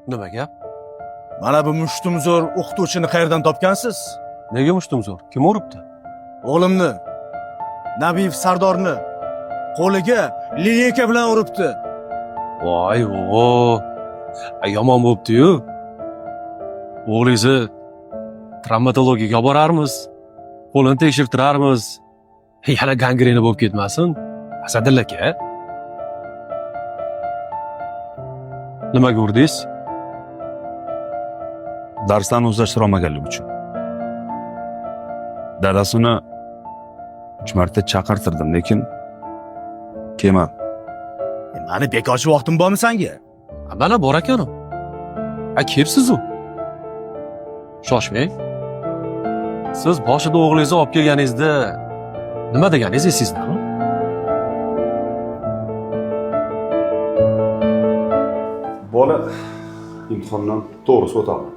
Nima gap? Mana bu mushtumzo'r o'qituvchini qayerdan topgansiz? Nega mushtumzo'r? Kim uribdi? O'g'limni, Nabiyev Sardorni qo'liga lineyka bilan uribdi. Voy, yomon bo'pti-yu. O'g'lingizni travmatologiyaga olib borarmiz. Qo'lini tekshirtirarmiz. Yana gangrena bo'lib ketmasin. Asadilla aka. Nimaga urdingiz? Darsdan o'zlashtira olmaganligi uchun. Dadasini 3 marta chaqirtirdim, lekin kelmadi. Mani bekorchi vaqtim bormi senga? Mana bor ekan. Kelibsiz-ku. Shoshmang. Siz boshida o'g'lingizni olib kelganingizda nima deganingiz esingizda? Bola imtihondan to'g'ri o'tolmadi.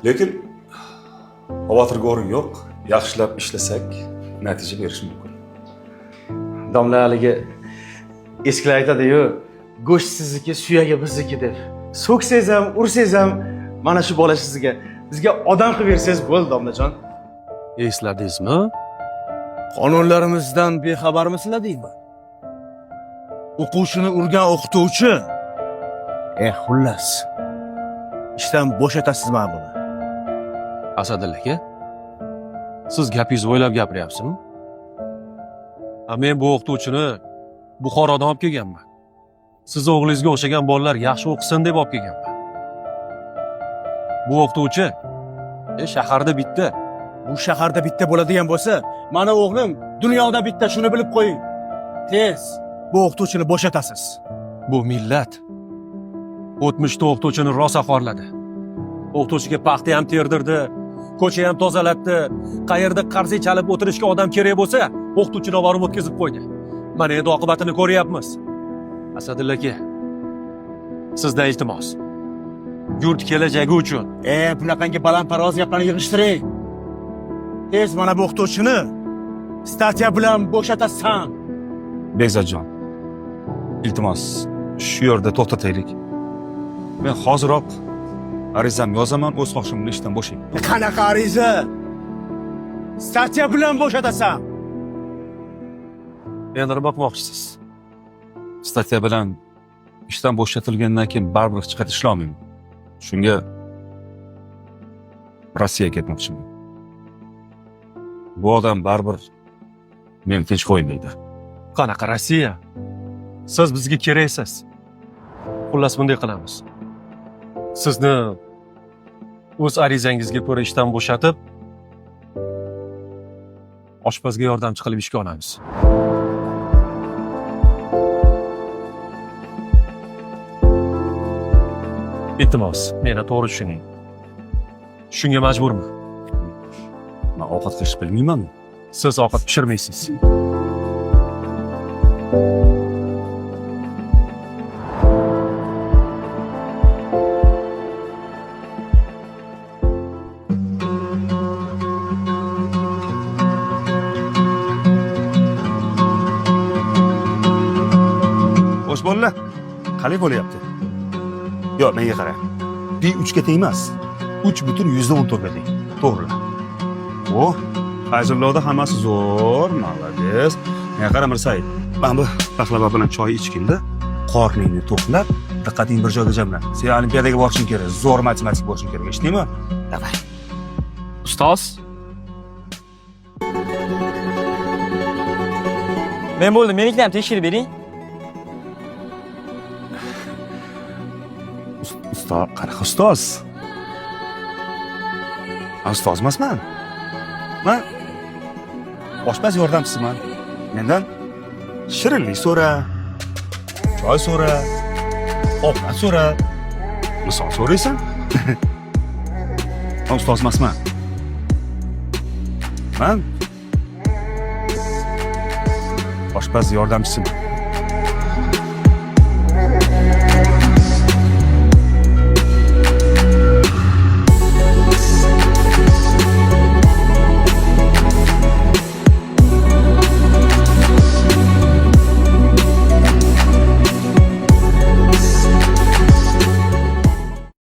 Lekin xavotirga o'rin yo'q. Yaxshilab ishlasak, natija berishi mumkin. Domla haligi eskilar aytadi-yu, go'sht sizniki, suyagi bizniki deb. So'ksangiz ham, ursangiz ham mana shu bola sizga. Bizga odam qilib bersangiz bo'ldi, domlajon. Esladingizmi? Qonunlarimizdan bexabarmisizlar deyman. O'quvchini urgan o'qituvchi. Xullas. Ishdan bo'shatasiz mana buni. Asadilla aka, siz gapingizni o'ylab gapiryapsizmi? Men bu o'qituvchini Buxorodan olib kelganman. Siz o'g'lingizga o'xshagan bolalar yaxshi o'qisin deb olib kelganman. Bu o'qituvchi shaharda bitta. Bu shaharda bitta bo'ladigan bo'lsa, mana o'g'lim dunyoda bitta, shuni bilib qo'ying. Tez bu o'qituvchini bo'shatasiz. Bu millat o'tmishda o'qituvchini rosa xorladi. O'qituvchiga paxta ham terdirdi, ko'cha ham tozalatdi. Qayerda qarzi chalib o'tirishga odam kerak bo'lsa, o'qituvchini olib borib o'tkazib qo'ydi. Mana endi oqibatini ko'ryapmiz. Asadilla aka, sizdan iltimos. Yurt kelajagi uchun. Bunaqangi balandparvoz gaplarni yig'ishtiring. Tez mana bu o'qituvchini statiya bilan bo'shatasan. Bekzodjon, iltimos, shu yerda to'xtataylik. Men hoziroq arizam yozaman, o'z xohishim bilan ishdan bo'shayman. Qanaqa ariza? Statiya bilan bo'shatasan. Endi nima qilmoqchisiz? Statiya bilan ishdan bo'shatilgandan keyin baribir hech qayerda ishlay olmayman. Shunga Rossiyaga ketmoqchiman. Bu odam baribir meni tinch qo'ymaydi. Qanaqa Rossiya? Siz bizga keraksiz. Xullas bunday qilamiz. Sizni o'z arizangizga ko'ra ishdan bo'shatib, oshpazga yordamchi qilib ishga olamiz. Iltimos, meni to'g'ri tushuning. Shunga majburman. Men ovqat qilish bilmayman. Siz ovqat pishirmaysiz. Xo'sh bolalar, qalay bo'lyapti? Yo'q, menga qarang. B 3 ga teng emas. 3.14 ga teng. To'g'ri. Hozirlarda hammasi zo'r, молодец. Menga qara Mirsaid. Men bu paxlava bilan choy ichganda qorningni to'qlab, diqqating bir joyga jamla. Sen olimpiadaga borishing kerak, zo'r matematik bo'lishing kerak, eshitdingmi? Davay. Ustoz. Men bo'ldim, menikini ham tekshirib bering. Ustoz, qanaqa ustoz? Ustoz emasman. Men oshpaz yordamchisiman. Mendan shirinlik so'ra, choy so'ra, ovqat so'ra. Misol so'raysan? Men ustoz emasman. Men oshpaz yordamchisiman.